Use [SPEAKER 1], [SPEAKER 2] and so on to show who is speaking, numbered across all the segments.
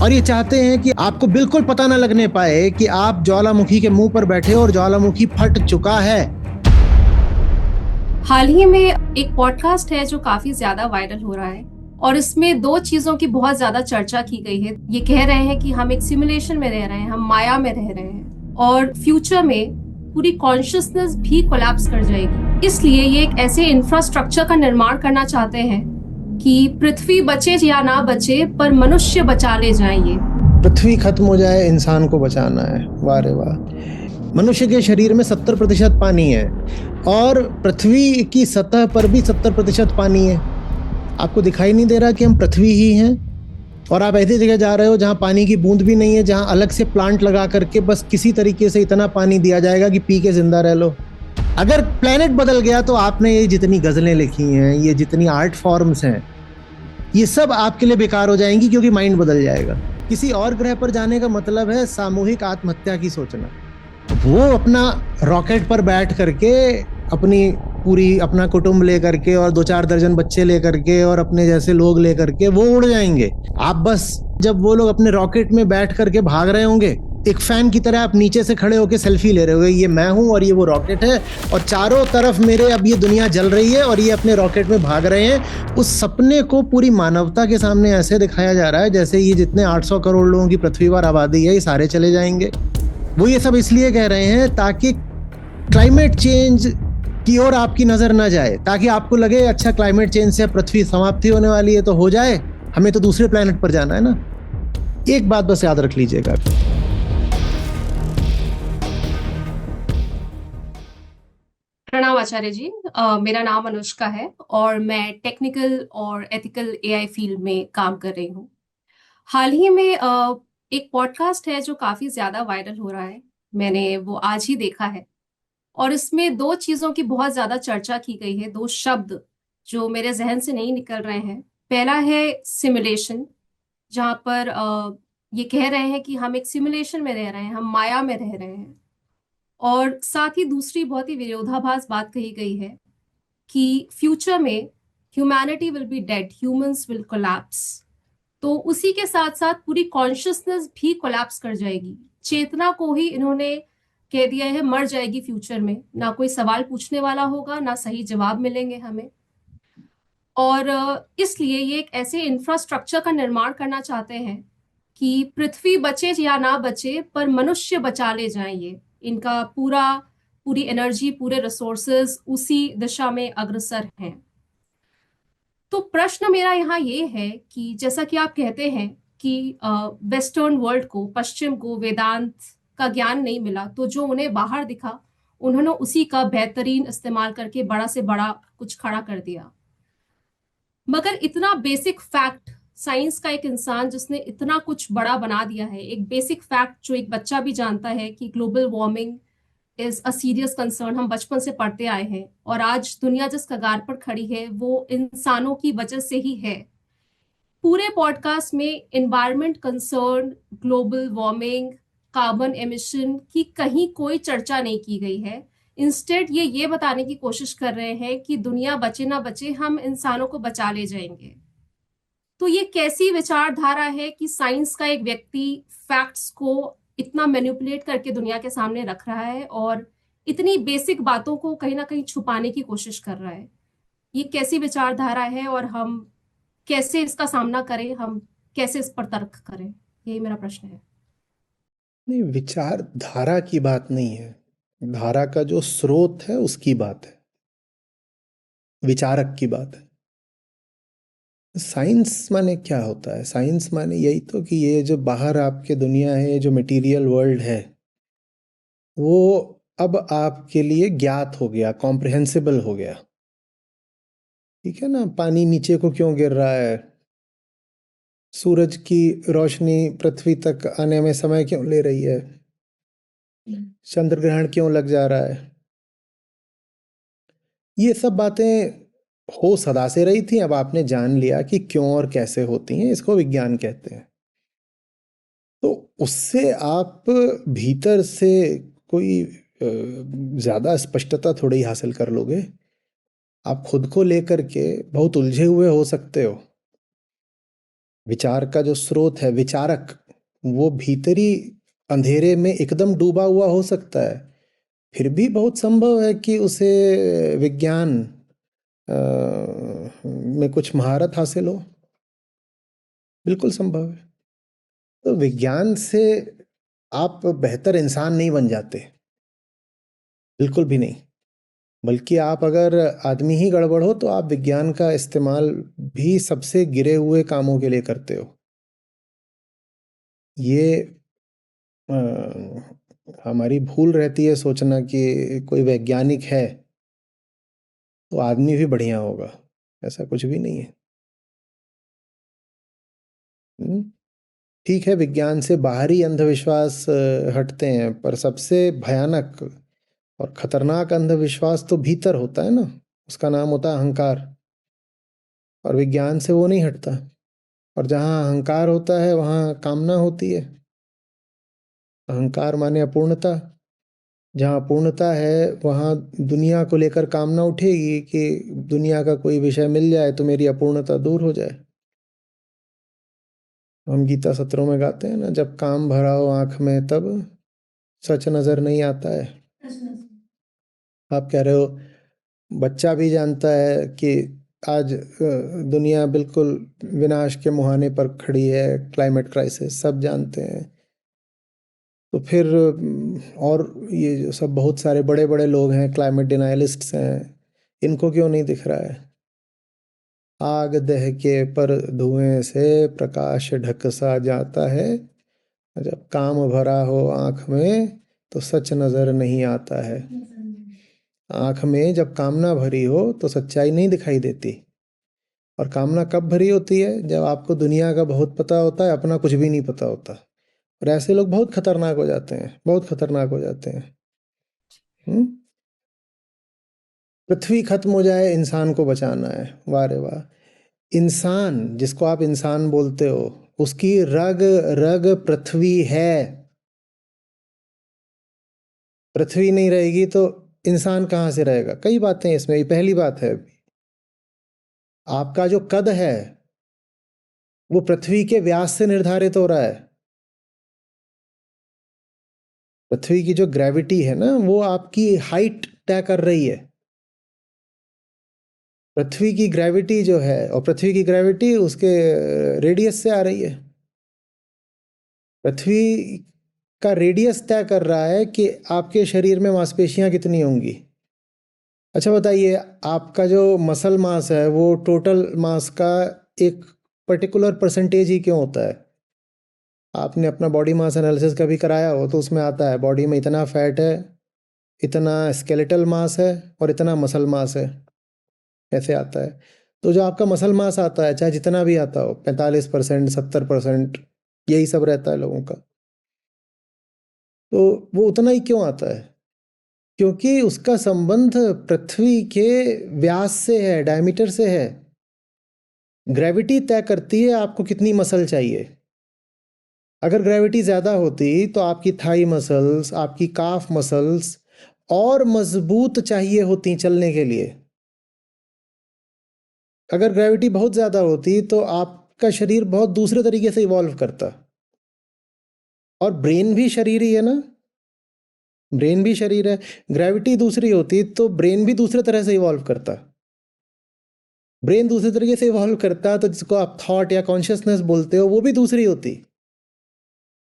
[SPEAKER 1] और ये चाहते हैं कि आपको बिल्कुल पता ना लगने पाए कि आप ज्वालामुखी के मुंह पर बैठे और ज्वालामुखी फट चुका है।
[SPEAKER 2] हाल ही में एक पॉडकास्ट है जो काफी ज्यादा वायरल हो रहा है और इसमें दो चीजों की बहुत ज्यादा चर्चा की गई है। ये कह रहे हैं कि हम एक सिमुलेशन में रह रहे हैं, हम माया में रह रहे हैं और फ्यूचर में पूरी कॉन्शियसनेस भी कोलैप्स कर जाएगी। इसलिए ये एक ऐसे इंफ्रास्ट्रक्चर का निर्माण करना चाहते हैं कि पृथ्वी बचे या ना बचे पर मनुष्य बचा ले जाएं। ये
[SPEAKER 1] पृथ्वी खत्म हो जाए, इंसान को बचाना है। वाह रे वाह। मनुष्य के शरीर में 70% पानी है और पृथ्वी की सतह पर भी 70% पानी है। आपको दिखाई नहीं दे रहा कि हम पृथ्वी ही हैं और आप ऐसी जगह जा रहे हो जहां पानी की बूंद भी नहीं है, जहां अलग से प्लांट लगा करके बस किसी तरीके से इतना पानी दिया जाएगा कि पी के जिंदा रह लो। अगर प्लेनेट बदल गया तो आपने ये जितनी गजलें लिखी हैं, ये जितनी आर्ट फॉर्म्स हैं, ये सब आपके लिए बेकार हो जाएंगी, क्योंकि माइंड बदल जाएगा। किसी और ग्रह पर जाने का मतलब है सामूहिक आत्महत्या की सोचना। वो अपना रॉकेट पर बैठ करके अपना कुटुंब लेकर के और 2-4 दर्जन बच्चे लेकर के और अपने जैसे लोग लेकर के वो उड़ जाएंगे। आप बस जब वो लोग अपने रॉकेट में बैठ करके भाग रहे होंगे, एक फैन की तरह आप नीचे से खड़े होकर सेल्फी ले रहे होगे, ये मैं हूं और ये वो रॉकेट है और चारों तरफ मेरे अब ये दुनिया जल रही है और ये अपने रॉकेट में भाग रहे हैं। उस सपने को पूरी मानवता के सामने ऐसे दिखाया जा रहा है जैसे ये जितने 800 करोड़ लोगों की पृथ्वी पर आबादी है, ये सारे चले जाएंगे। वो ये सब इसलिए कह रहे हैं ताकि क्लाइमेट चेंज की ओर आपकी नजर ना जाए, ताकि आपको लगे अच्छा क्लाइमेट चेंज से पृथ्वी समाप्ति होने वाली है तो हो जाए, हमें तो दूसरे प्लेनेट पर जाना है ना। एक बात बस याद रख लीजिएगा।
[SPEAKER 2] प्रणाम आचार्य जी। मेरा नाम अनुष्का है और मैं टेक्निकल और एथिकल एआई फील्ड में काम कर रही हूँ। हाल ही में एक पॉडकास्ट है जो काफी ज्यादा वायरल हो रहा है। मैंने वो आज ही देखा है और इसमें दो चीजों की बहुत ज्यादा चर्चा की गई है, दो शब्द जो मेरे जहन से नहीं निकल रहे हैं। पहला है सिमुलेशन, जहां पर ये कह रहे हैं कि हम एक सिमुलेशन में रह रहे हैं, हम माया में रह रहे हैं। और साथ ही दूसरी बहुत ही विरोधाभास बात कही गई है कि फ्यूचर में humanity will be dead, humans will collapse. तो उसी के साथ साथ पूरी कॉन्शियसनेस भी कोलैप्स कर जाएगी। चेतना को ही इन्होंने कह दिया है मर जाएगी फ्यूचर में, ना कोई सवाल पूछने वाला होगा, ना सही जवाब मिलेंगे हमें। और इसलिए ये एक ऐसे इंफ्रास्ट्रक्चर का निर्माण करना चाहते हैं कि पृथ्वी बचे या ना बचे पर मनुष्य बचा ले जाएं। ये इनका पूरी एनर्जी, पूरे रिसोर्सेज उसी दिशा में अग्रसर हैं। तो प्रश्न मेरा यहाँ ये है कि जैसा कि आप कहते हैं कि वेस्टर्न वर्ल्ड को, पश्चिम को वेदांत का ज्ञान नहीं मिला, तो जो उन्हें बाहर दिखा उन्होंने उसी का बेहतरीन इस्तेमाल करके बड़ा से बड़ा कुछ खड़ा कर दिया। मगर इतना बेसिक फैक्ट, साइंस का एक इंसान जिसने इतना कुछ बड़ा बना दिया है, एक बेसिक फैक्ट जो एक बच्चा भी जानता है कि global warming is a serious concern, हम बचपन से पढ़ते आए हैं और आज दुनिया जिस कगार पर खड़ी है वो इंसानों की वजह से ही है। पूरे पॉडकास्ट में environment concern, global warming, carbon emission की कहीं कोई चर्चा नहीं की गई है। इंस्टेड ये बताने की कोशिश कर रहे हैं कि दुनिया बचे ना बचे, हम इंसानों को बचा ले जाएंगे। तो ये कैसी विचारधारा है कि साइंस का एक व्यक्ति फैक्ट्स को इतना मैनिपुलेट करके दुनिया के सामने रख रहा है और इतनी बेसिक बातों को कहीं ना कहीं छुपाने की कोशिश कर रहा है। ये कैसी विचारधारा है और हम कैसे इसका सामना करें, हम कैसे इस पर तर्क करें, यही मेरा प्रश्न है।
[SPEAKER 1] नहीं, विचारधारा की बात नहीं है, धारा का जो स्रोत है उसकी बात है, विचारक की बात है। साइंस माने क्या होता है? साइंस माने यही तो कि ये जो बाहर आपके दुनिया है, ये जो मटेरियल वर्ल्ड है, वो अब आपके लिए ज्ञात हो गया, कॉम्प्रिहेंसिबल हो गया। ठीक है ना? पानी नीचे को क्यों गिर रहा है, सूरज की रोशनी पृथ्वी तक आने में समय क्यों ले रही है, चंद्र ग्रहण क्यों लग जा रहा है, ये सब बातें हो सदा से रही थी। अब आपने जान लिया कि क्यों और कैसे होती हैं, इसको विज्ञान कहते हैं। तो उससे आप भीतर से कोई ज़्यादा स्पष्टता थोड़ी ही हासिल कर लोगे। आप खुद को लेकर के बहुत उलझे हुए हो सकते हो। विचार का जो स्रोत है, विचारक, वो भीतरी अंधेरे में एकदम डूबा हुआ हो सकता है, फिर भी बहुत संभव है कि उसे विज्ञान में कुछ महारत हासिल हो। बिल्कुल संभव है। तो विज्ञान से आप बेहतर इंसान नहीं बन जाते, बिल्कुल भी नहीं। बल्कि आप अगर आदमी ही गड़बड़ हो तो आप विज्ञान का इस्तेमाल भी सबसे गिरे हुए कामों के लिए करते हो। ये अ, हमारी भूल रहती है सोचना कि कोई वैज्ञानिक है तो आदमी भी बढ़िया होगा। ऐसा कुछ भी नहीं है। हुँ? ठीक है, विज्ञान से बाहरी अंधविश्वास हटते हैं, पर सबसे भयानक और खतरनाक अंधविश्वास तो भीतर होता है ना, उसका नाम होता है अहंकार। और विज्ञान से वो नहीं हटता। और जहाँ अहंकार होता है वहाँ कामना होती है। अहंकार माने अपूर्णता। जहाँ पूर्णता है वहाँ दुनिया को लेकर कामना उठेगी कि दुनिया का कोई विषय मिल जाए तो मेरी अपूर्णता दूर हो जाए। हम गीता सत्रों में गाते हैं ना, जब काम भरा हो आँख में तब सच नज़र नहीं आता है। आप कह रहे हो बच्चा भी जानता है कि आज दुनिया बिल्कुल विनाश के मुहाने पर खड़ी है, क्लाइमेट क्राइसिस, सब जानते हैं। तो फिर और ये जो सब बहुत सारे बड़े बड़े लोग हैं, क्लाइमेट डिनायलिस्ट्स हैं, इनको क्यों नहीं दिख रहा है? आग दह के पर धुएं से प्रकाश ढक सा जाता है, जब काम भरा हो आँख में तो सच नज़र नहीं आता है। आँख में जब कामना भरी हो तो सच्चाई नहीं दिखाई देती। और कामना कब भरी होती है? जब आपको दुनिया का बहुत पता होता है, अपना कुछ भी नहीं पता होता। और ऐसे लोग बहुत खतरनाक हो जाते हैं, बहुत खतरनाक हो जाते हैं। पृथ्वी खत्म हो जाए, इंसान को बचाना है। वाह रे वाह! इंसान, जिसको आप इंसान बोलते हो, उसकी रग रग पृथ्वी है। पृथ्वी नहीं रहेगी तो इंसान कहाँ से रहेगा? कई बातें इसमें, ये पहली बात है। आपका जो कद है वो पृथ्वी के व्यास से निर्धारित हो रहा है। पृथ्वी की जो ग्रेविटी है ना, वो आपकी हाइट तय कर रही है। पृथ्वी की ग्रेविटी जो है, और पृथ्वी की ग्रेविटी उसके रेडियस से आ रही है। पृथ्वी का रेडियस तय कर रहा है कि आपके शरीर में मांसपेशियां कितनी होंगी। अच्छा बताइए, आपका जो मसल मास है वो टोटल मास का एक पर्टिकुलर परसेंटेज ही क्यों होता है? आपने अपना बॉडी मास एनालिसिस कभी कराया हो तो उसमें आता है बॉडी में इतना फैट है, इतना स्केलेटल मास है और इतना मसल मास है, ऐसे आता है। तो जो आपका मसल मास आता है, चाहे जितना भी आता हो, 45%, 70%, यही सब रहता है लोगों का। तो वो उतना ही क्यों आता है? क्योंकि उसका संबंध पृथ्वी के व्यास से है, डायमीटर से है। ग्रेविटी तय करती है आपको कितनी मसल चाहिए। अगर ग्रेविटी ज़्यादा होती तो आपकी थाई मसल्स, आपकी काफ मसल्स और मजबूत चाहिए होती चलने के लिए। अगर ग्रेविटी बहुत ज़्यादा होती तो आपका शरीर बहुत दूसरे तरीके से इवॉल्व करता। और ब्रेन भी शरीर ही है ना, ब्रेन भी शरीर है। ग्रेविटी दूसरी होती तो ब्रेन भी दूसरे तरह से इवॉल्व करता। ब्रेन दूसरे तरीके से इवॉल्व करता तो जिसको आप थॉट या कॉन्शियसनेस बोलते हो वो भी दूसरी होती।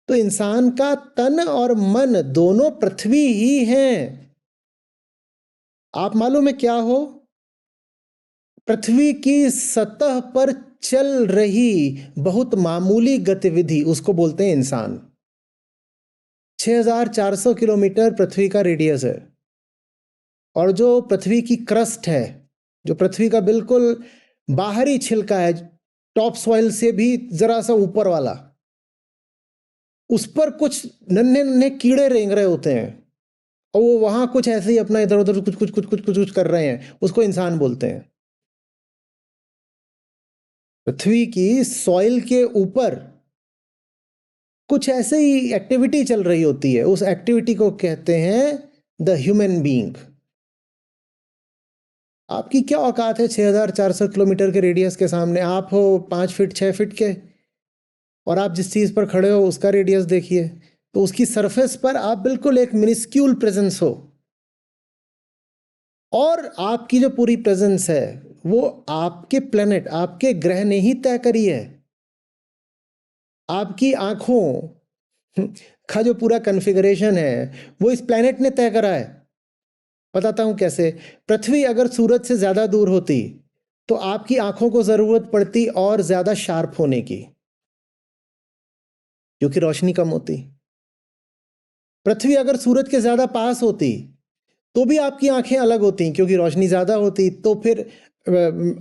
[SPEAKER 1] तो इंसान का तन और मन दोनों पृथ्वी ही हैं। आप मालूम है क्या हो? पृथ्वी की सतह पर चल रही बहुत मामूली गतिविधि, उसको बोलते हैं इंसान। 6400 किलोमीटर पृथ्वी का रेडियस है। और जो पृथ्वी की क्रस्ट है, जो पृथ्वी का बिल्कुल बाहरी छिलका है, टॉप सॉइल से भी जरा सा ऊपर वाला, उस पर कुछ नन्हे नन्हे कीड़े रेंग रहे होते हैं। और वो वहां कुछ ऐसे ही अपना इधर उधर कुछ कुछ कुछ कुछ कुछ कुछ कर रहे हैं, उसको इंसान बोलते हैं। पृथ्वी की सॉइल के ऊपर कुछ ऐसे ही एक्टिविटी चल रही होती है, उस एक्टिविटी को कहते हैं द ह्यूमन बीइंग। आपकी क्या औकात है 6400 किलोमीटर के रेडियस के सामने? आप हो 5 फीट 6 फीट के, और आप जिस चीज पर खड़े हो उसका रेडियस देखिए, तो उसकी सरफेस पर आप बिल्कुल एक मिनिस्क्यूल प्रेजेंस हो, और आपकी जो पूरी प्रेजेंस है वो आपके प्लेनेट, आपके ग्रह ने ही तय करी है। आपकी आंखों का जो पूरा कॉन्फ़िगरेशन है वो इस प्लेनेट ने तय करा है। बताता हूं कैसे। पृथ्वी अगर सूरज से ज्यादा दूर होती तो आपकी आंखों को जरूरत पड़ती और ज्यादा शार्प होने की, क्योंकि रोशनी कम होती। पृथ्वी अगर सूरज के ज्यादा पास होती तो भी आपकी आंखें अलग होती, क्योंकि रोशनी ज्यादा होती। तो फिर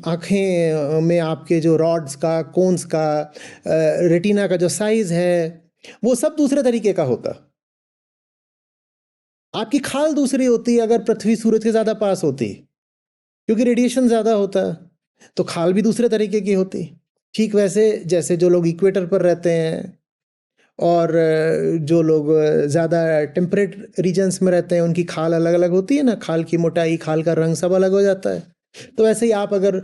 [SPEAKER 1] आंखें में आपके जो रॉड्स का, कोन्स का, रेटिना का जो साइज है वो सब दूसरे तरीके का होता। आपकी खाल दूसरी होती अगर पृथ्वी सूरज के ज्यादा पास होती, क्योंकि रेडिएशन ज्यादा होता, तो खाल भी दूसरे तरीके की होती। ठीक वैसे जैसे जो लोग इक्वेटर पर रहते हैं और जो लोग ज़्यादा टेम्परेट रीजन्स में रहते हैं उनकी खाल अलग अलग होती है ना, खाल की मोटाई, खाल का रंग सब अलग हो जाता है। तो वैसे ही आप अगर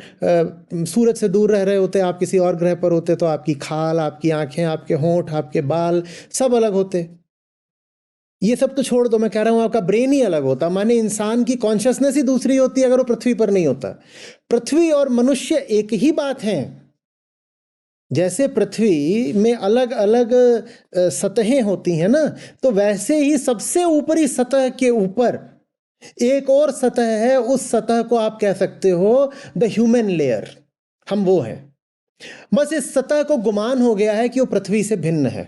[SPEAKER 1] सूरज से दूर रह रहे होते, आप किसी और ग्रह पर होते, तो आपकी खाल, आपकी आंखें, आपके होंठ, आपके बाल सब अलग होते। ये सब तो छोड़ दो, मैं कह रहा हूं आपका ब्रेन ही अलग होता, माने इंसान की कॉन्शियसनेस ही दूसरी होती अगर वो पृथ्वी पर नहीं होता। पृथ्वी और मनुष्य एक ही बात है। जैसे पृथ्वी में अलग अलग सतहें होती हैं ना, तो वैसे ही सबसे ऊपरी सतह के ऊपर एक और सतह है, उस सतह को आप कह सकते हो द ह्यूमन लेयर। हम वो हैं। बस इस सतह को गुमान हो गया है कि वो पृथ्वी से भिन्न है।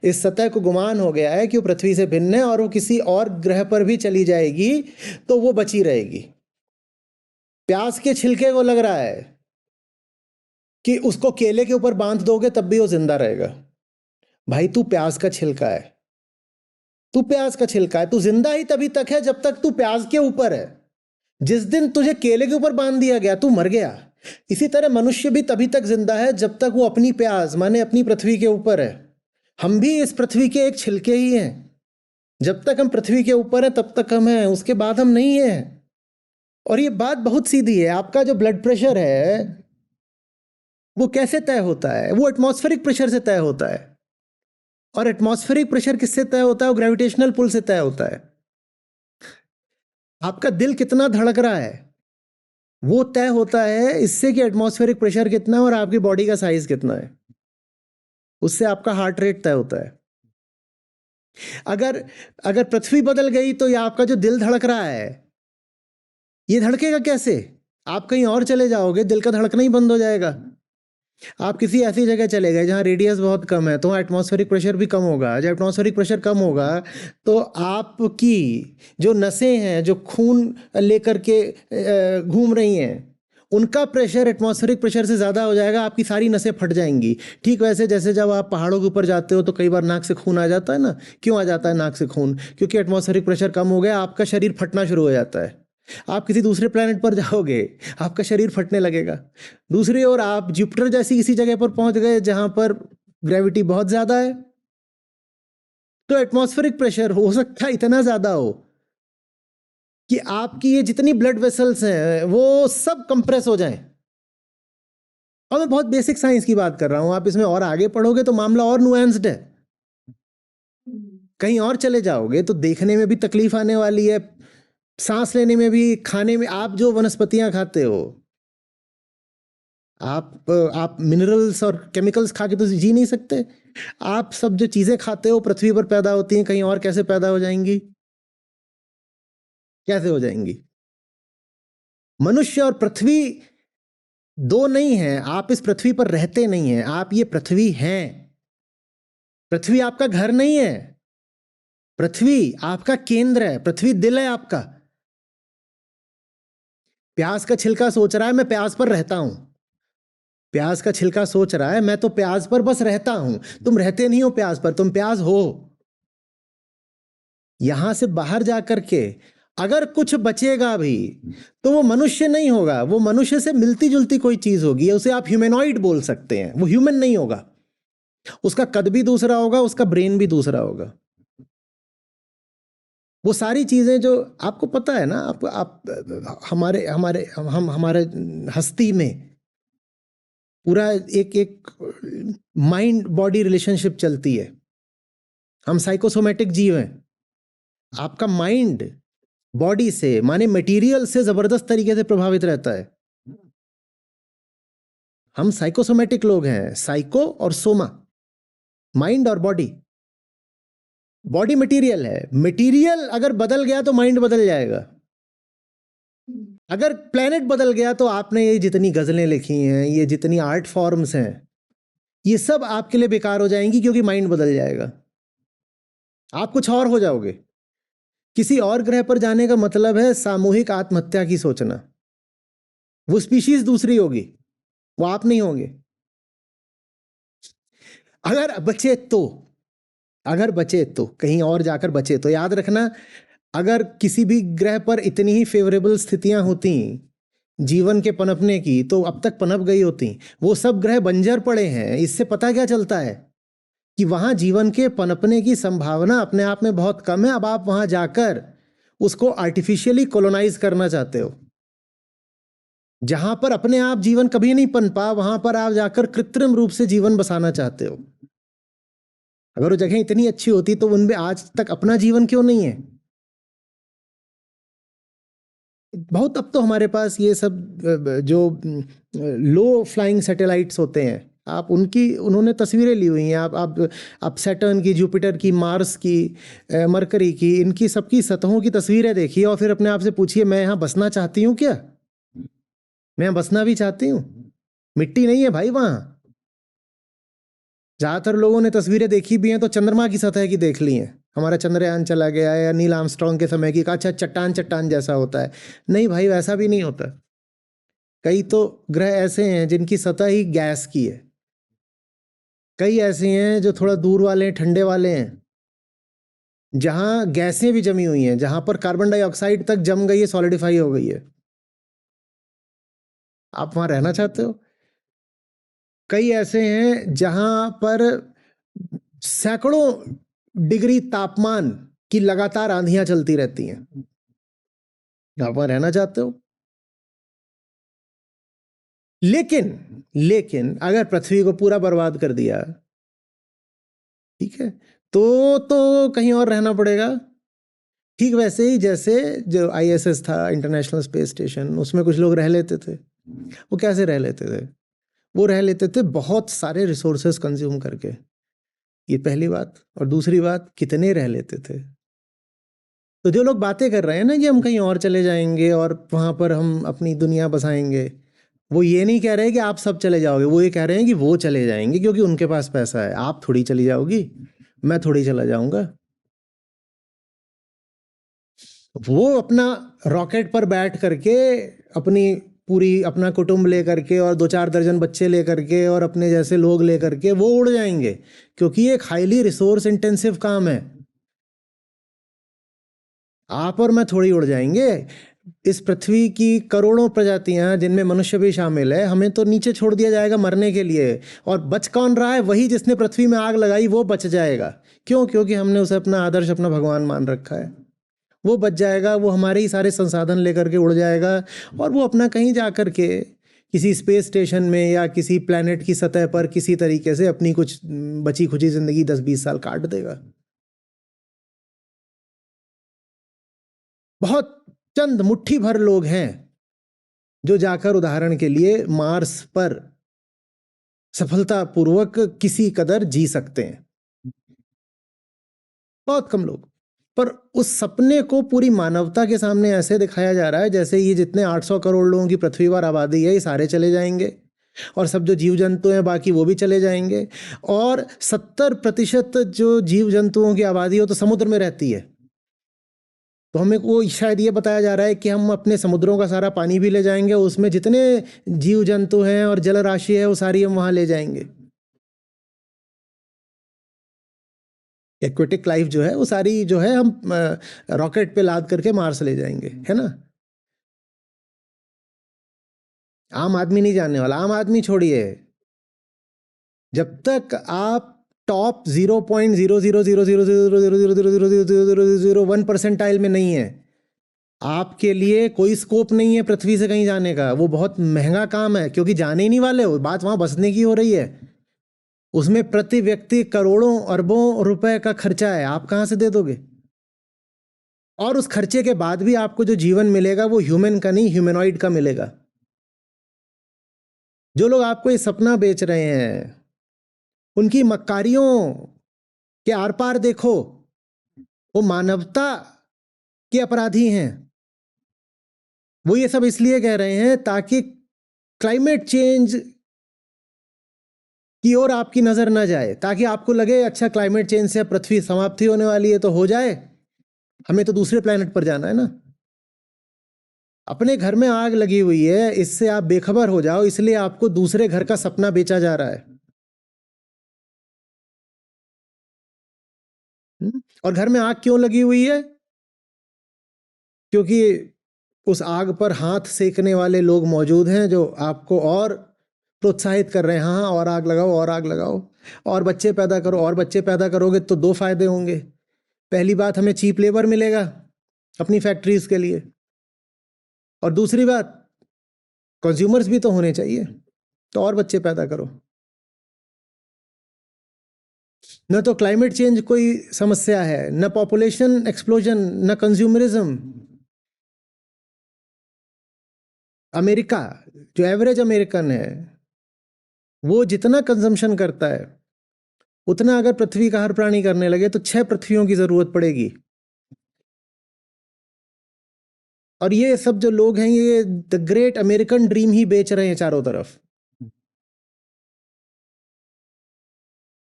[SPEAKER 1] इस सतह को गुमान हो गया है कि वो पृथ्वी से भिन्न है, और वो किसी और ग्रह पर भी चली जाएगी तो वो बची रहेगी। प्याज के छिलके को लग रहा है कि उसको केले के ऊपर बांध दोगे तब भी वो जिंदा रहेगा। भाई तू प्याज का छिलका है, तू प्याज का छिलका है, तू जिंदा ही तभी तक है जब तक तू प्याज के ऊपर है। जिस दिन तुझे केले के ऊपर बांध दिया गया तू मर गया। इसी तरह मनुष्य भी तभी तक जिंदा है जब तक वो अपनी प्याज माने अपनी पृथ्वी के ऊपर है। हम भी इस पृथ्वी के एक छिलके ही हैं। जब तक हम पृथ्वी के ऊपर हैं तब तक हम हैं, उसके बाद हम नहीं हैं। और ये बात बहुत सीधी है। आपका जो ब्लड प्रेशर है वो कैसे तय होता है? वो एटमॉस्फेरिक प्रेशर से तय होता है। और एटमॉस्फेरिक प्रेशर किससे तय होता है? वो ग्रेविटेशनल पुल से तय होता है। आपका दिल कितना धड़क रहा है वो तय होता है इससे कि एटमॉस्फेरिक प्रेशर कितना है और आपकी बॉडी का साइज कितना है। उससे आपका हार्ट रेट तय होता है। अगर अगर पृथ्वी बदल गई तो ये आपका जो दिल धड़क रहा है ये धड़केगा कैसे? आप कहीं और चले जाओगे, दिल का धड़कना ही बंद हो जाएगा। आप किसी ऐसी जगह चले गए जहाँ रेडियस बहुत कम है, तो वहाँ एटमॉस्फेरिक प्रेशर भी कम होगा। जब एटमॉस्फेरिक प्रेशर कम होगा तो आपकी जो नसें हैं जो खून लेकर के घूम रही हैं उनका प्रेशर एटमॉस्फेरिक प्रेशर से ज़्यादा हो जाएगा, आपकी सारी नसें फट जाएंगी। ठीक वैसे जैसे जब आप पहाड़ों के ऊपर जाते हो तो कई बार नाक से खून आ जाता है ना। क्यों आ जाता है नाक से खून? क्योंकि एटमॉस्फेरिक प्रेशर कम हो गया, आपका शरीर फटना शुरू हो जाता है। आप किसी दूसरे प्लेनेट पर जाओगे आपका शरीर फटने लगेगा। दूसरी ओर आप जुपिटर जैसी किसी जगह पर पहुंच गए जहां पर ग्रेविटी बहुत ज्यादा है, तो एटमॉस्फेरिक प्रेशर हो सकता है इतना ज्यादा हो कि आपकी ये जितनी ब्लड वेसल्स हैं वो सब कंप्रेस हो जाएं। और मैं बहुत बेसिक साइंस की बात कर रहा हूं, आप इसमें और आगे पढ़ोगे तो मामला और नुआंस्ड है। कहीं और चले जाओगे तो देखने में भी तकलीफ आने वाली है, सांस लेने में भी, खाने में। आप जो वनस्पतियां खाते हो, आप मिनरल्स और केमिकल्स खा के तो जी नहीं सकते। आप सब जो चीजें खाते हो पृथ्वी पर पैदा होती हैं, कहीं और कैसे पैदा हो जाएंगी? कैसे हो जाएंगी? मनुष्य और पृथ्वी दो नहीं है। आप इस पृथ्वी पर रहते नहीं हैं, आप ये पृथ्वी हैं। पृथ्वी आपका घर नहीं है, पृथ्वी आपका केंद्र है, पृथ्वी दिल है आपका। प्याज का छिलका सोच रहा है मैं प्याज पर रहता हूं। प्याज का छिलका सोच रहा है मैं तो प्याज पर बस रहता हूं। तुम रहते नहीं हो प्याज पर, तुम प्याज हो। यहां से बाहर जाकर के अगर कुछ बचेगा भी तो वो मनुष्य नहीं होगा, वो मनुष्य से मिलती जुलती कोई चीज होगी। उसे आप ह्यूमैनॉइड बोल सकते हैं। वो ह्यूमन नहीं होगा, उसका कद भी दूसरा होगा, उसका ब्रेन भी दूसरा होगा। वो सारी चीजें जो आपको पता है ना, आप हमारे हमारे हम हमारे हस्ती में पूरा एक एक माइंड बॉडी रिलेशनशिप चलती है। हम साइकोसोमेटिक जीव हैं। आपका माइंड बॉडी से माने मटेरियल से जबरदस्त तरीके से प्रभावित रहता है। हम साइकोसोमेटिक लोग हैं, साइको और सोमा, माइंड और बॉडी। बॉडी मटेरियल है, मटेरियल अगर बदल गया तो माइंड बदल जाएगा। अगर प्लेनेट बदल गया तो आपने ये जितनी गजलें लिखी हैं, ये जितनी आर्ट फॉर्म्स हैं, ये सब आपके लिए बेकार हो जाएंगी, क्योंकि माइंड बदल जाएगा। आप कुछ और हो जाओगे। किसी और ग्रह पर जाने का मतलब है सामूहिक आत्महत्या की सोचना। वो स्पीशीज दूसरी होगी, वो आप नहीं होंगे। अगर बचे तो कहीं और जाकर बचे तो याद रखना, अगर किसी भी ग्रह पर इतनी ही फेवरेबल स्थितियां होती जीवन के पनपने की, तो अब तक पनप गई होती। वो सब ग्रह बंजर पड़े हैं। इससे पता क्या चलता है कि वहां जीवन के पनपने की संभावना अपने आप में बहुत कम है। अब आप वहां जाकर उसको आर्टिफिशियली कॉलोनाइज करना चाहते हो। जहां पर अपने आप जीवन कभी नहीं पनपा, वहां पर आप जाकर कृत्रिम रूप से जीवन बसाना चाहते हो। अगर वो जगह इतनी अच्छी होती तो उनमें आज तक अपना जीवन क्यों नहीं है? बहुत अब तो हमारे पास ये सब जो लो फ्लाइंग सैटेलाइट्स होते हैं, आप उन्होंने तस्वीरें ली हुई हैं। आप सैटर्न की, जुपिटर की, मार्स की, मरकरी की, इनकी सबकी सतहों की तस्वीरें देखिए और फिर अपने आप से पूछिए, मैं यहाँ बसना चाहती हूँ क्या? मैं यहाँ बसना भी चाहती हूँ। मिट्टी नहीं है भाई वहाँ। ज़्यादातर लोगों ने तस्वीरें देखी भी हैं तो चंद्रमा की सतह की देख ली हैं। हमारा चंद्रयान चला गया है, या नील आर्मस्ट्रॉन्ग के समय की, अच्छा चट्टान जैसा होता है। नहीं भाई, वैसा भी नहीं होता। कई तो ग्रह ऐसे हैं जिनकी सतह ही गैस की है। कई ऐसे हैं जो थोड़ा दूर वाले हैं, ठंडे वाले हैं, जहां गैसें भी जमी हुई हैं, जहां पर कार्बन डाइऑक्साइड तक जम गई है, सॉलिडिफाई हो गई है। आप वहां रहना चाहते हो? कई ऐसे हैं जहां पर सैकड़ों डिग्री तापमान की लगातार आंधियां चलती रहती हैं। आप वहां रहना चाहते हो? लेकिन अगर पृथ्वी को पूरा बर्बाद कर दिया, ठीक है, तो कहीं और रहना पड़ेगा। ठीक वैसे ही जैसे जो आईएसएस था, इंटरनेशनल स्पेस स्टेशन, उसमें कुछ लोग रह लेते थे। वो कैसे रह लेते थे? वो रह लेते थे बहुत सारे रिसोर्सेस कंज्यूम करके। ये पहली बात। और दूसरी बात, कितने रह लेते थे? तो जो लोग बातें कर रहे हैं ना कि हम कहीं और चले जाएंगे और वहां पर हम अपनी दुनिया बसाएंगे, वो ये नहीं कह रहे कि आप सब चले जाओगे। वो ये कह रहे हैं कि वो चले जाएंगे क्योंकि उनके पास पैसा है। आप थोड़ी चली जाओगी, मैं थोड़ी चला जाऊंगा। वो अपना रॉकेट पर बैठ करके अपना कुटुंब लेकर के और 2-4 दर्जन बच्चे लेकर के और अपने जैसे लोग लेकर के वो उड़ जाएंगे, क्योंकि ये एक हाईली रिसोर्स इंटेंसिव काम है। आप और मैं थोड़ी उड़ जाएंगे। इस पृथ्वी की करोड़ों प्रजातियां, जिनमें मनुष्य भी शामिल है, हमें तो नीचे छोड़ दिया जाएगा मरने के लिए। और बच कौन रहा है? वही जिसने पृथ्वी में आग लगाई, वो बच जाएगा। क्यों? क्योंकि हमने उसे अपना आदर्श, अपना भगवान मान रखा है। वो बच जाएगा, वो हमारे ही सारे संसाधन लेकर के उड़ जाएगा और वो अपना कहीं जा कर के किसी स्पेस स्टेशन में या किसी प्लेनेट की सतह पर किसी तरीके से अपनी कुछ बची खुची जिंदगी 10-20 साल काट देगा। बहुत चंद मुट्ठी भर लोग हैं जो जाकर उदाहरण के लिए मार्स पर सफलतापूर्वक किसी कदर जी सकते हैं। बहुत कम लोग। पर उस सपने को पूरी मानवता के सामने ऐसे दिखाया जा रहा है जैसे ये जितने 800 करोड़ लोगों की पृथ्वी पर आबादी है, ये सारे चले जाएंगे और सब जो जीव जंतु हैं बाकी वो भी चले जाएंगे। और 70% जो जीव जंतुओं की आबादी हो तो समुद्र में रहती है। तो हमें वो शायद ये बताया जा रहा है कि हम अपने समुद्रों का सारा पानी भी ले जाएंगे, उसमें जितने जीव जंतु हैं और जल राशि है वो सारी हम वहां ले जाएंगे। एक्वेटिक लाइफ जो है वो सारी जो है हम रॉकेट पे लाद करके मार्स ले जाएंगे, है ना। आम आदमी नहीं जानने वाला। आम आदमी छोड़िए, जब तक आप टॉप 0.00000000001% में नहीं है, आपके लिए कोई स्कोप नहीं है पृथ्वी से कहीं जाने का, वो बहुत महंगा काम है, क्योंकि जाने ही नहीं वाले हो, बात वहां बसने की हो रही है। उसमें प्रति व्यक्ति करोड़ों अरबों रुपए का खर्चा है, आप कहां से दे दोगे? और उस खर्चे के बाद भी आपको जो जीवन मिलेगा वो ह्यूमन का नहीं, ह्यूमनॉइड का मिलेगा। जो लोग आपको ये सपना बेच रहे हैं, उनकी मक्कारियों के आर पार देखो, वो मानवता के अपराधी हैं। वो ये सब इसलिए कह रहे हैं ताकि क्लाइमेट चेंज की ओर आपकी नजर ना जाए, ताकि आपको लगे अच्छा क्लाइमेट चेंज से पृथ्वी समाप्ति होने वाली है तो हो जाए, हमें तो दूसरे प्लेनेट पर जाना है ना। अपने घर में आग लगी हुई है, इससे आप बेखबर हो जाओ, इसलिए आपको दूसरे घर का सपना बेचा जा रहा है। और घर में आग क्यों लगी हुई है? क्योंकि उस आग पर हाथ सेकने वाले लोग मौजूद हैं जो आपको और प्रोत्साहित कर रहे हैं, हाँ और आग लगाओ और आग लगाओ, और बच्चे पैदा करो, और बच्चे पैदा करोगे तो दो फायदे होंगे। पहली बात, हमें चीप लेबर मिलेगा अपनी फैक्ट्रीज के लिए, और दूसरी बात, कंज्यूमर्स भी तो होने चाहिए, तो और बच्चे पैदा करो। न तो क्लाइमेट चेंज कोई समस्या है, न पॉपुलेशन एक्सप्लोजन, न कंज्यूमरिज्म। अमेरिका, जो एवरेज अमेरिकन है, वो जितना कंजम्पशन करता है उतना अगर पृथ्वी का हर प्राणी करने लगे तो 6 पृथ्वियों की जरूरत पड़ेगी। और ये सब जो लोग हैं ये द ग्रेट अमेरिकन ड्रीम ही बेच रहे हैं चारों तरफ,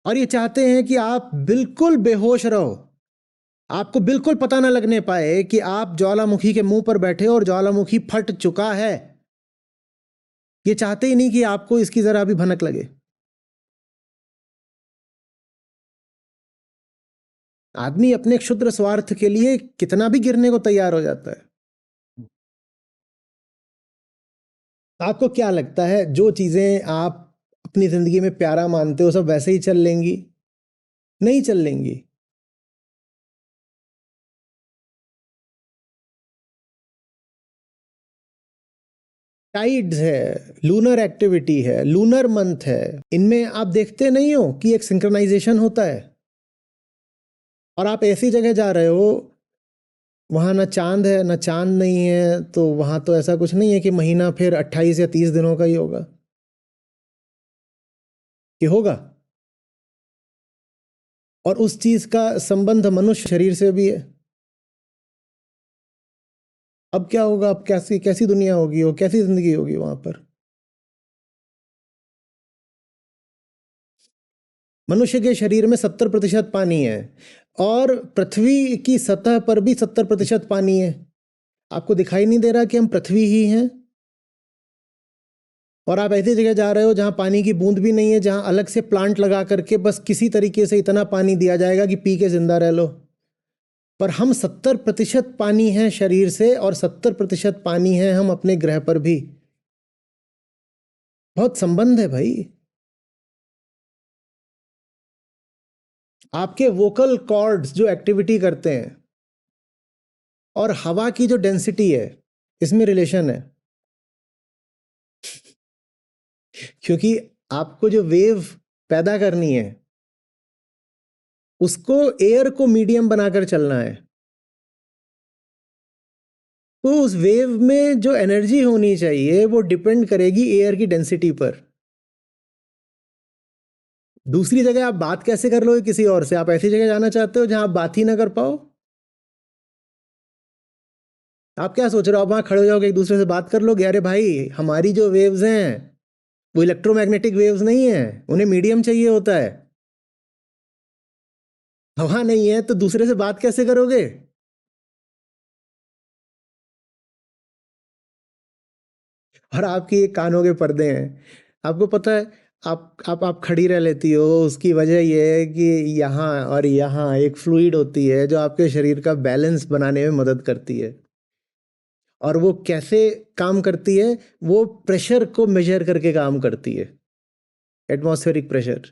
[SPEAKER 1] और ये चाहते हैं कि आप बिल्कुल बेहोश रहो, आपको बिल्कुल पता ना लगने पाए कि आप ज्वालामुखी के मुंह पर बैठे हो और ज्वालामुखी फट चुका है। ये चाहते ही नहीं कि आपको इसकी जरा भी भनक लगे। आदमी अपने क्षुद्र स्वार्थ के लिए कितना भी गिरने को तैयार हो जाता है। आपको क्या लगता है जो चीजें आप अपनी जिंदगी में प्यारा मानते हो सब वैसे ही चल लेंगी? नहीं चल लेंगी। टाइड्स है, लूनर एक्टिविटी है, लूनर मंथ है, इनमें आप देखते नहीं हो कि एक सिंक्रोनाइजेशन होता है। और आप ऐसी जगह जा रहे हो वहां ना चांद है ना चांद नहीं है, तो वहां तो ऐसा कुछ नहीं है कि महीना फिर 28 या 30 दिनों का ही होगा, कि होगा। और उस चीज का संबंध मनुष्य शरीर से भी है। अब क्या होगा, अब कैसी कैसी दुनिया होगी, वो कैसी जिंदगी होगी वहां पर? मनुष्य के शरीर में 70% पानी है, और पृथ्वी की सतह पर भी 70% पानी है। आपको दिखाई नहीं दे रहा कि हम पृथ्वी ही हैं? और आप ऐसी जगह जा रहे हो जहां पानी की बूंद भी नहीं है, जहां अलग से प्लांट लगा करके बस किसी तरीके से इतना पानी दिया जाएगा कि पी के जिंदा रह लो। पर हम 70% पानी हैं शरीर से, और 70% पानी है हम अपने ग्रह पर भी। बहुत संबंध है भाई। आपके वोकल कॉर्ड्स जो एक्टिविटी करते हैं और हवा की जो डेंसिटी है, इसमें रिलेशन है। क्योंकि आपको जो वेव पैदा करनी है उसको एयर को मीडियम बनाकर चलना है, तो उस वेव में जो एनर्जी होनी चाहिए वो डिपेंड करेगी एयर की डेंसिटी पर। दूसरी जगह आप बात कैसे कर लोगे किसी और से? आप ऐसी जगह जाना चाहते हो जहां आप बात ही ना कर पाओ? आप क्या सोच रहे हो, आप वहां खड़े हो जाओगे एक दूसरे से बात कर लोगे? अरे भाई, हमारी जो वेव्स हैं वो इलेक्ट्रोमैग्नेटिक वेव्स नहीं है, उन्हें मीडियम चाहिए होता है। हवा नहीं है तो दूसरे से बात कैसे करोगे? और आपकी ये कानों के पर्दे हैं। आपको पता है, आप खड़ी रह लेती हो, उसकी वजह ये है कि यहाँ और यहाँ एक फ्लूइड होती है जो आपके शरीर का बैलेंस बनाने में मदद करती है। और वो कैसे काम करती है? वो प्रेशर को मेजर करके काम करती है, एटमॉस्फेरिक प्रेशर।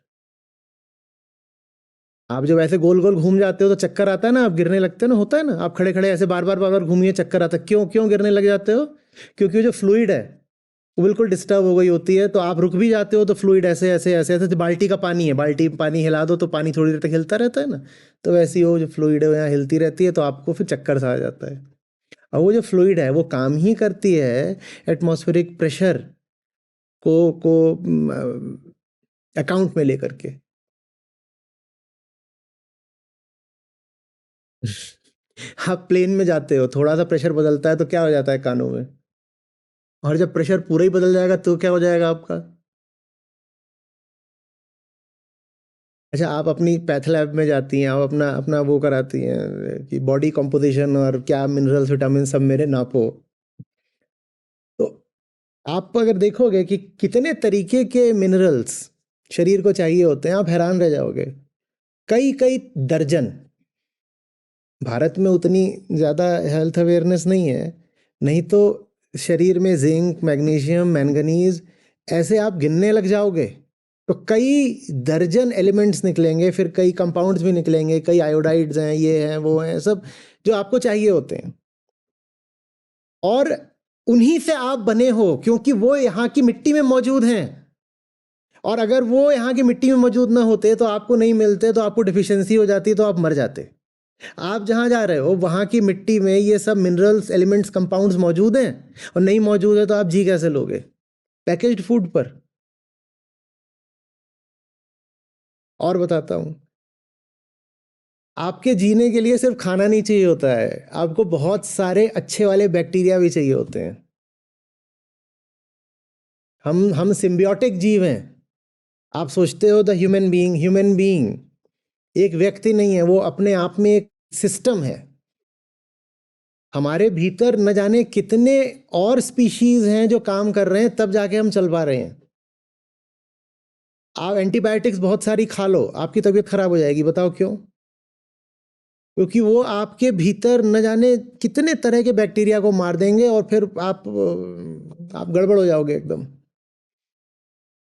[SPEAKER 1] आप जब ऐसे गोल गोल घूम जाते हो तो चक्कर आता है ना, आप गिरने लगते हो ना, होता है ना, आप खड़े खड़े ऐसे बार बार घूमिए, चक्कर आता है। क्यों क्यों गिरने लग जाते हो? क्योंकि वो जो फ्लूइड है वो बिल्कुल डिस्टर्ब हो गई होती है, तो आप रुक भी जाते हो तो फ्लूइड ऐसे ऐसे ऐसे ऐसे, बाल्टी का पानी है, बाल्टी पानी हिला दो तो पानी थोड़ी देर तक हिलता रहता है ना, तो वैसी वो जो फ्लूइड है यहाँ हिलती रहती है, तो आपको फिर चक्कर सा आ जाता है। और वो जो फ्लूइड है वो काम ही करती है एटमॉस्फेरिक प्रेशर को अकाउंट में लेकर के। आप प्लेन में जाते हो, थोड़ा सा प्रेशर बदलता है तो क्या हो जाता है कानों में, और जब प्रेशर पूरा ही बदल जाएगा तो क्या हो जाएगा आपका? अच्छा, आप अपनी पैथ लैब में जाती हैं, आप अपना अपना वो कराती हैं कि बॉडी कंपोजिशन और क्या मिनरल्स विटामिन सब मेरे नापो, तो आप अगर देखोगे कि कितने तरीके के मिनरल्स शरीर को चाहिए होते हैं, आप हैरान रह जाओगे। कई कई दर्जन। भारत में उतनी ज़्यादा हेल्थ अवेयरनेस नहीं है, नहीं तो शरीर में जिंक, मैग्नीशियम, मैंगनीज ऐसे आप गिनने लग जाओगे तो कई दर्जन एलिमेंट्स निकलेंगे, फिर कई कंपाउंड्स भी निकलेंगे, कई आयोडाइड्स हैं, ये हैं वो हैं, सब जो आपको चाहिए होते हैं, और उन्हीं से आप बने हो क्योंकि वो यहाँ की मिट्टी में मौजूद हैं। और अगर वो यहाँ की मिट्टी में मौजूद ना होते तो आपको नहीं मिलते, तो आपको डिफिशियंसी हो जाती, तो आप मर जाते। आप जहाँ जा रहे हो वहाँ की मिट्टी में ये सब मिनरल्स, एलिमेंट्स, कंपाउंड्स मौजूद हैं, और नहीं मौजूद है तो आप जी कैसे लोगे? पैकेज्ड फूड पर। और बताता हूँ, आपके जीने के लिए सिर्फ खाना नहीं चाहिए होता है, आपको बहुत सारे अच्छे वाले बैक्टीरिया भी चाहिए होते हैं। हम सिम्बियोटिक जीव हैं। आप सोचते हो द ह्यूमन बीइंग एक व्यक्ति नहीं है, वो अपने आप में एक सिस्टम है। हमारे भीतर न जाने कितने और स्पीशीज हैं जो काम कर रहे हैं, तब जाके हम चल पा रहे हैं। आप एंटीबायोटिक्स बहुत सारी खा लो, आपकी तबीयत खराब हो जाएगी, बताओ क्यों? क्योंकि वो आपके भीतर न जाने कितने तरह के बैक्टीरिया को मार देंगे, और फिर आप गड़बड़ हो जाओगे एकदम।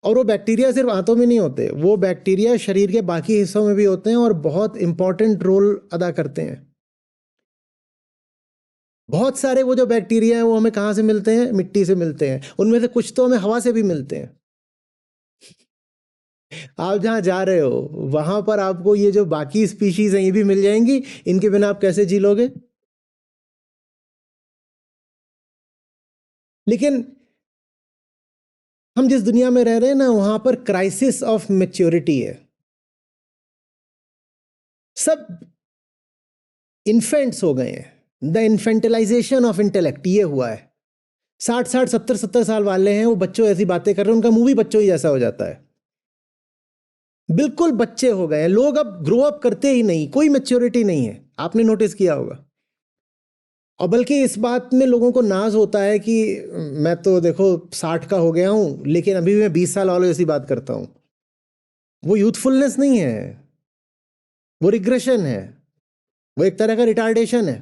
[SPEAKER 1] और वो बैक्टीरिया सिर्फ आंतों में नहीं होते, वो बैक्टीरिया शरीर के बाकी हिस्सों में भी होते हैं और बहुत इंपॉर्टेंट रोल अदा करते हैं। बहुत सारे वो जो बैक्टीरिया हैं वो हमें कहाँ से मिलते हैं? मिट्टी से मिलते हैं। उनमें से कुछ तो हमें हवा से भी मिलते हैं। आप जहाँ जा रहे हो वहां पर आपको ये जो बाकी स्पीशीज हैं ये भी मिल जाएंगी, इनके बिना आप कैसे जी लोगे? लेकिन हम जिस दुनिया में रह रहे हैं ना, वहां पर क्राइसिस ऑफ मैच्योरिटी है। सब इन्फेंट्स हो गए हैं, द इन्फेंटलाइजेशन ऑफ इंटेलेक्ट ये हुआ है। 60 60 70 साल वाले हैं, वो बच्चों ऐसी बातें कर रहे हैं, उनका मुंह भी बच्चों ही जैसा हो जाता है। बिल्कुल बच्चे हो गए हैं लोग, अब ग्रो अप करते ही नहीं, कोई मैच्योरिटी नहीं है, आपने नोटिस किया होगा। और बल्कि इस बात में लोगों को नाज होता है कि मैं तो देखो 60 का हो गया हूं, लेकिन अभी भी मैं 20 साल वालों जैसी बात करता हूं। वो यूथफुलनेस नहीं है, वो रिग्रेशन है, वो एक तरह का रिटार्डेशन है।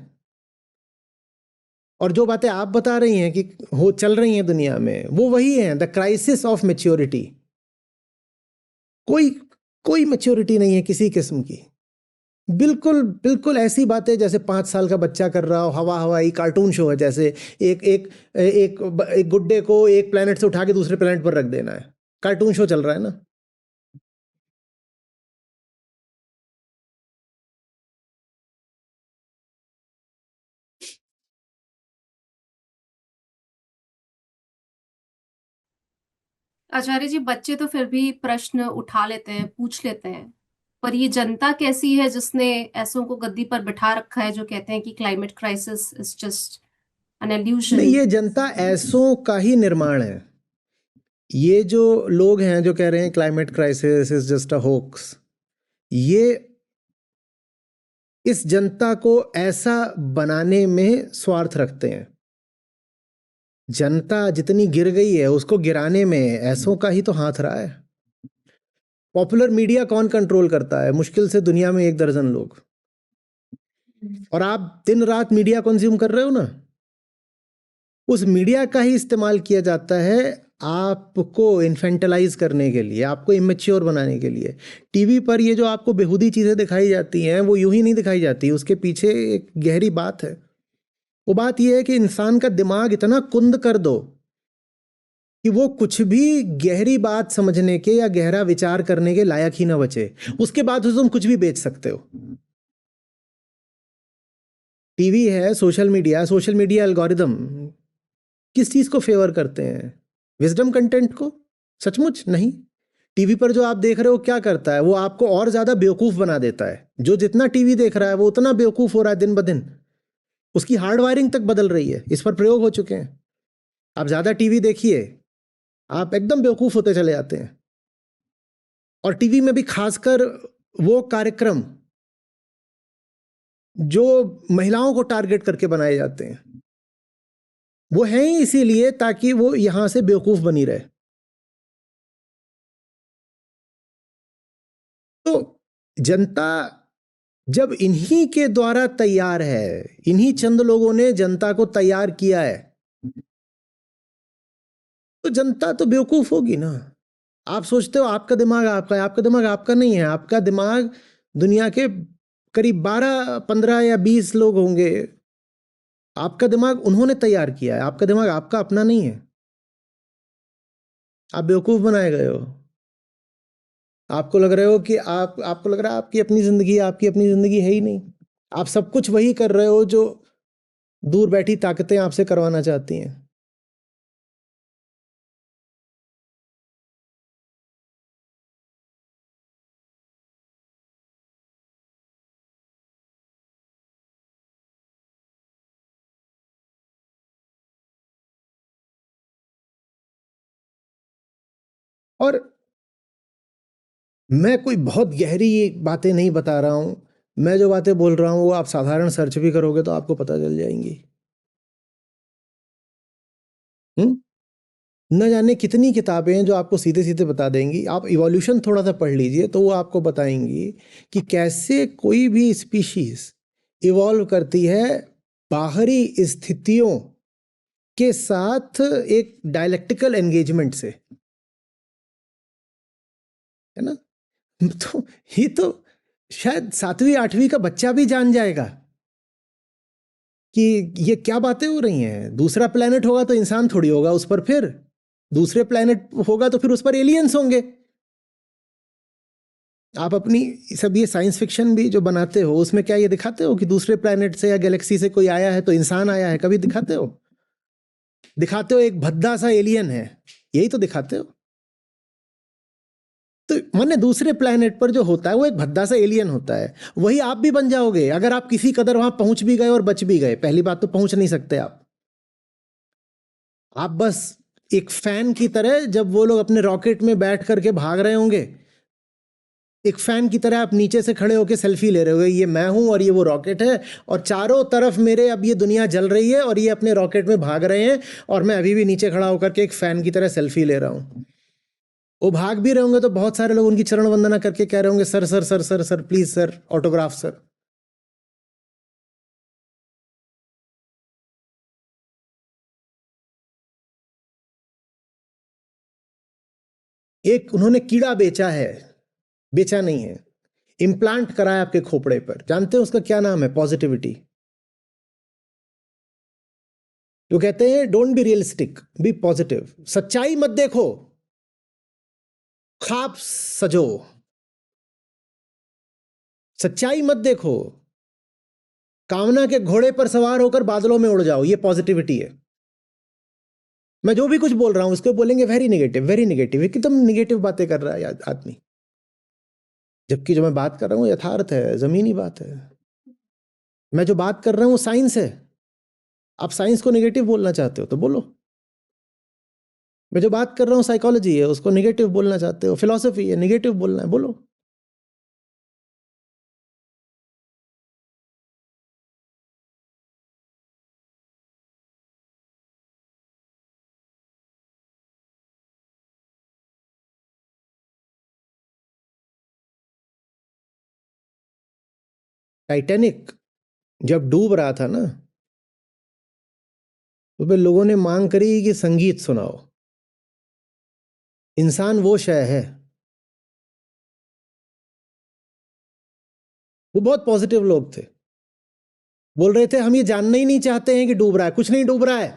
[SPEAKER 1] और जो बातें आप बता रही हैं कि हो चल रही हैं दुनिया में, वो वही है, द क्राइसिस ऑफ मैच्योरिटी। कोई कोई मैच्योरिटी नहीं है किसी किस्म की। बिल्कुल बिल्कुल ऐसी बातें जैसे 5 साल का बच्चा कर रहा हो, हवा हवाई कार्टून शो है जैसे। एक एक एक एक गुड्डे को एक प्लेनेट से उठा के दूसरे प्लेनेट पर रख देना है, कार्टून शो चल रहा है ना।
[SPEAKER 2] आचार्य जी, बच्चे तो फिर भी प्रश्न उठा लेते हैं, पूछ लेते हैं, पर ये जनता कैसी है जिसने ऐसों को गद्दी पर बिठा रखा है, जो कहते हैं कि climate crisis is just an
[SPEAKER 1] नहीं,
[SPEAKER 2] एल्यूजन।
[SPEAKER 1] ये जनता ऐसों का ही निर्माण है। ये जो लोग हैं जो कह रहे हैं climate crisis is just a hoax, ये इस जनता को ऐसा बनाने में स्वार्थ रखते हैं। जनता जितनी गिर गई है उसको गिराने में ऐसों का ही तो हाथ रहा है। पॉपुलर मीडिया कौन कंट्रोल करता है? मुश्किल से दुनिया में 1 दर्जन लोग। और आप दिन रात मीडिया कंज्यूम कर रहे हो ना, उस मीडिया का ही इस्तेमाल किया जाता है आपको इन्फेंटलाइज करने के लिए, आपको इमेच्योर बनाने के लिए। टीवी पर ये जो आपको बेहुदी चीज़ें दिखाई जाती हैं वो यूं ही नहीं दिखाई जाती, उसके पीछे एक गहरी बात है। वो बात ये है कि इंसान का दिमाग इतना कुंद कर दो कि वो कुछ भी गहरी बात समझने के या गहरा विचार करने के लायक ही ना बचे। उसके बाद तुम कुछ भी बेच सकते हो। टीवी है, सोशल मीडिया एल्गोरिदम किस चीज को फेवर करते हैं? विजडम कंटेंट को? सचमुच नहीं। टीवी पर जो आप देख रहे हो क्या करता है, वो आपको और ज्यादा बेवकूफ बना देता है। जो जितना टीवी देख रहा है वो उतना बेवकूफ हो रहा है दिन ब दिन। उसकी हार्ड वायरिंग तक बदल रही है, इस पर प्रयोग हो चुके हैं। आप ज्यादा टीवी देखिए, आप एकदम बेवकूफ होते चले जाते हैं। और टीवी में भी खासकर वो कार्यक्रम जो महिलाओं को टारगेट करके बनाए जाते हैं, वो है ही इसीलिए ताकि वो यहां से बेवकूफ बनी रहे। तो जनता जब इन्हीं के द्वारा तैयार है, इन्हीं चंद लोगों ने जनता को तैयार किया है, तो जनता तो बेवकूफ होगी ना। आप सोचते हो आपका दिमाग आपका है, आपका दिमाग आपका नहीं है। आपका दिमाग दुनिया के करीब 12, 15 या 20 लोग होंगे, आपका दिमाग उन्होंने तैयार किया है। आपका दिमाग आपका अपना नहीं है। आप बेवकूफ बनाए गए हो। आपको लग रहे हो कि आपको लग रहा है आपकी अपनी जिंदगी, आपकी अपनी जिंदगी है ही नहीं। आप सब कुछ वही कर रहे हो जो दूर बैठी ताकतें आपसे करवाना चाहती हैं। और मैं कोई बहुत गहरी बातें नहीं बता रहा हूं। मैं जो बातें बोल रहा हूं वो आप साधारण सर्च भी करोगे तो आपको पता चल जाएंगी। हम्म न जाने कितनी किताबें हैं जो आपको सीधे सीधे बता देंगी। आप इवोल्यूशन थोड़ा सा पढ़ लीजिए तो वो आपको बताएंगी कि कैसे कोई भी स्पीशीज इवॉल्व करती है बाहरी स्थितियों के साथ एक डायलेक्टिकल एंगेजमेंट से, है ना। तो ये तो शायद 7वीं 8वीं का बच्चा भी जान जाएगा कि ये क्या बातें हो रही हैं। दूसरा प्लेनेट होगा तो इंसान थोड़ी होगा उस पर, फिर दूसरे प्लेनेट होगा तो फिर उस पर एलियंस होंगे। आप अपनी सब ये साइंस फिक्शन भी जो बनाते हो उसमें क्या ये दिखाते हो कि दूसरे प्लेनेट से या गैलेक्सी से कोई आया है तो इंसान आया है? कभी दिखाते हो? दिखाते हो एक भद्दा सा एलियन है, यही तो दिखाते हो। तो माने दूसरे प्लेनेट पर जो होता है वो एक भद्दा सा एलियन होता है। वही आप भी बन जाओगे अगर आप किसी कदर वहां पहुंच भी गए और बच भी गए। पहली बात तो पहुंच नहीं सकते आप बस एक फैन की तरह, जब वो लोग अपने रॉकेट में बैठ करके भाग रहे होंगे, एक फैन की तरह आप नीचे से खड़े होकर सेल्फी ले रहे होगे, ये मैं हूं और ये वो रॉकेट है, और चारों तरफ मेरे अब ये दुनिया जल रही है और ये अपने रॉकेट में भाग रहे हैं, और मैं अभी भी नीचे खड़ा होकर के एक फैन की तरह सेल्फी ले रहा हूं। वो भाग भी रहे होंगे तो बहुत सारे लोग उनकी चरण वंदना करके कह रहे होंगे, sir sir sir sir sir please sir, autograph sir. एक उन्होंने कीड़ा बेचा है, बेचा नहीं है, इम्प्लांट कराया आपके खोपड़े पर। जानते हैं उसका क्या नाम है? पॉजिटिविटी। जो कहते हैं don't be realistic, be positive. सच्चाई मत देखो, ख्वाब सजो। सच्चाई मत देखो, कामना के घोड़े पर सवार होकर बादलों में उड़ जाओ। ये पॉजिटिविटी है। मैं जो भी कुछ बोल रहा हूं उसको बोलेंगे वेरी नेगेटिव, वेरी नेगेटिव, एकदम नेगेटिव बातें कर रहा है आदमी। जबकि जो मैं बात कर रहा हूं यथार्थ है, जमीनी बात है। मैं जो बात कर रहा हूं वो साइंस है। आप साइंस को नेगेटिव बोलना चाहते हो तो बोलो। मैं जो बात कर रहा हूं साइकोलॉजी है, उसको नेगेटिव बोलना चाहते हो, फिलॉसफी है, नेगेटिव बोलना है, बोलो। टाइटैनिक जब डूब रहा था ना, तो फिर लोगों ने मांग करी कि संगीत सुनाओ। इंसान वो शय है। वो बहुत पॉजिटिव लोग थे, बोल रहे थे हम ये जानना ही नहीं चाहते हैं कि डूब रहा है, कुछ नहीं डूब रहा है,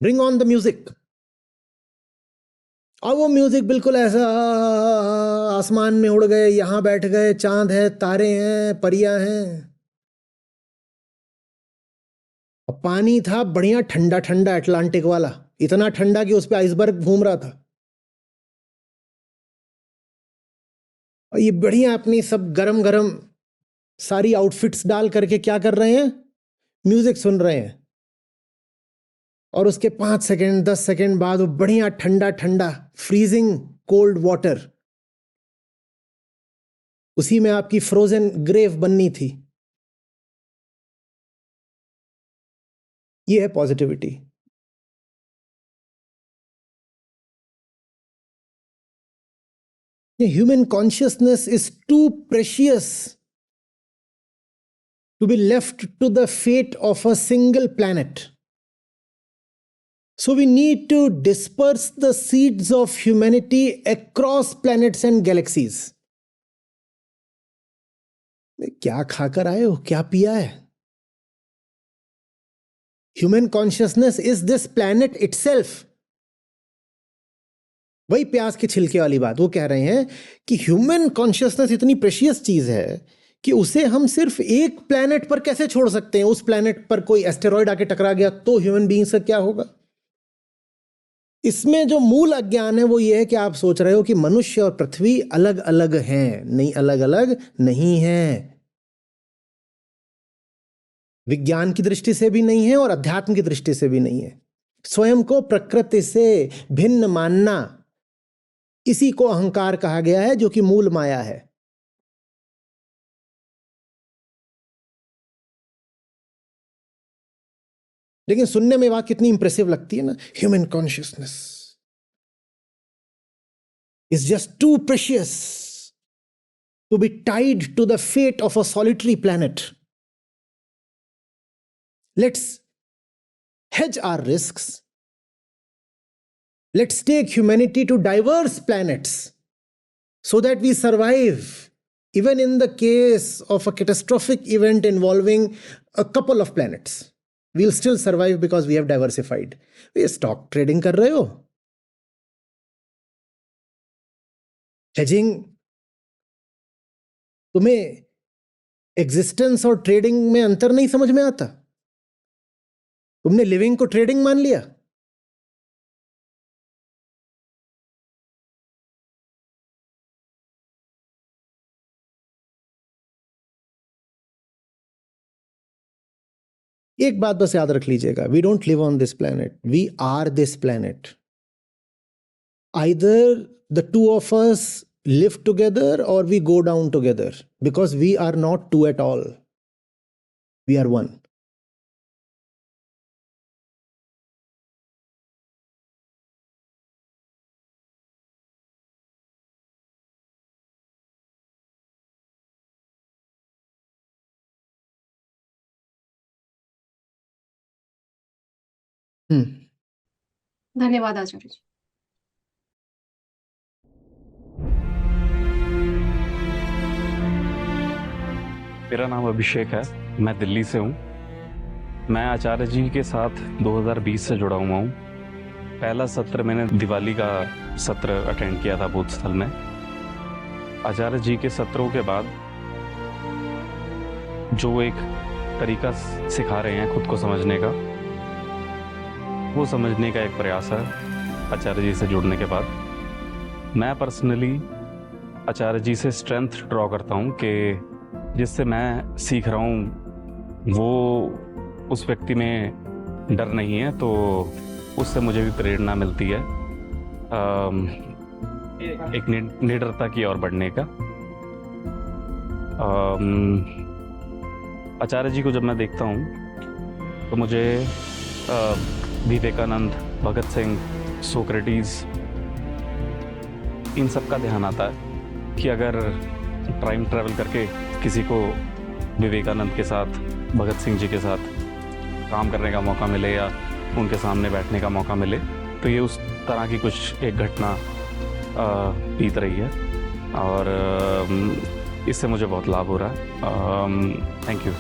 [SPEAKER 1] ब्रिंग ऑन द म्यूजिक। और वो म्यूजिक बिल्कुल ऐसा, आसमान में उड़ गए, यहां बैठ गए, चांद है, तारे हैं, परियां हैं। और पानी था बढ़िया ठंडा ठंडा, अटलांटिक वाला, इतना ठंडा कि उस पे आइसबर्ग घूम रहा था। और ये बढ़िया अपनी सब गरम गरम सारी आउटफिट्स डाल करके क्या कर रहे हैं, म्यूजिक सुन रहे हैं। और उसके 5 सेकंड 10 सेकंड बाद वो बढ़िया ठंडा ठंडा फ्रीजिंग कोल्ड वाटर, उसी में आपकी फ्रोजन ग्रेव बननी थी। ये है positivity. Human consciousness is too precious to be left to the fate of a single planet. So we need to disperse the seeds of humanity across planets and galaxies. क्या खाकर आए हो, क्या पिया है? Human consciousness is this planet itself. वही प्याज के छिलके वाली बात, वो कह रहे हैं कि ह्यूमन कॉन्शियसनेस इतनी प्रेशियस चीज है कि उसे हम सिर्फ एक प्लैनेट पर कैसे छोड़ सकते हैं। उस प्लैनेट पर कोई एस्टेरॉयड आके टकरा गया तो ह्यूमन बीइंग से क्या होगा। इसमें जो मूल अज्ञान है वो ये है कि आप सोच रहे हो कि मनुष्य और पृथ्वी अलग अलग हैं। नहीं, अलग अलग नहीं है, विज्ञान की दृष्टि से भी नहीं है और अध्यात्म की दृष्टि से भी नहीं है। स्वयं को प्रकृति से भिन्न मानना, इसी को अहंकार कहा गया है, जो कि मूल माया है। लेकिन सुनने में बात कितनी इंप्रेसिव लगती है ना, human consciousness is just too precious to be tied to the fate of a solitary planet. Let's hedge our risks. Let's take humanity to diverse planets so that we survive, even in the case of a catastrophic event involving a couple of planets. We'll still survive because we have diversified. ये stock trading कर रहे हो, hedging, तुम्हें existence और trading में अंतर नहीं समझ में आता? तुमने लिविंग को ट्रेडिंग मान लिया। एक बात बस याद रख लीजिएगा, we don't live on this planet, we are this planet. Either the two of us live together और we go down together, because we are not two at all, we are one.
[SPEAKER 2] धन्यवाद आचार्य जी।
[SPEAKER 3] मेरा नाम अभिषेक है, मैं दिल्ली से हूँ। मैं आचार्य जी के साथ 2020 से जुड़ा हुआ हूँ। पहला सत्र मैंने दिवाली का सत्र अटेंड किया था बौद्ध स्थल में। आचार्य जी के सत्रों के बाद जो एक तरीका सिखा रहे हैं खुद को समझने का, वो समझने का एक प्रयास है आचार्य जी से जुड़ने के बाद। मैं पर्सनली आचार्य जी से स्ट्रेंथ ड्रॉ करता हूँ कि जिससे मैं सीख रहा हूँ वो उस व्यक्ति में डर नहीं है, तो उससे मुझे भी प्रेरणा मिलती है एक निडरता की ओर बढ़ने का। आचार्य जी को जब मैं देखता हूँ तो मुझे विवेकानंद, भगत सिंह, सोक्रेटिस, इन सब का ध्यान आता है कि अगर टाइम ट्रैवल करके किसी को विवेकानंद के साथ, भगत सिंह जी के साथ काम करने का मौका मिले या उनके सामने बैठने का मौका मिले, तो ये उस तरह की कुछ एक घटना बीत रही है और इससे मुझे बहुत लाभ हो रहा है। Thank you.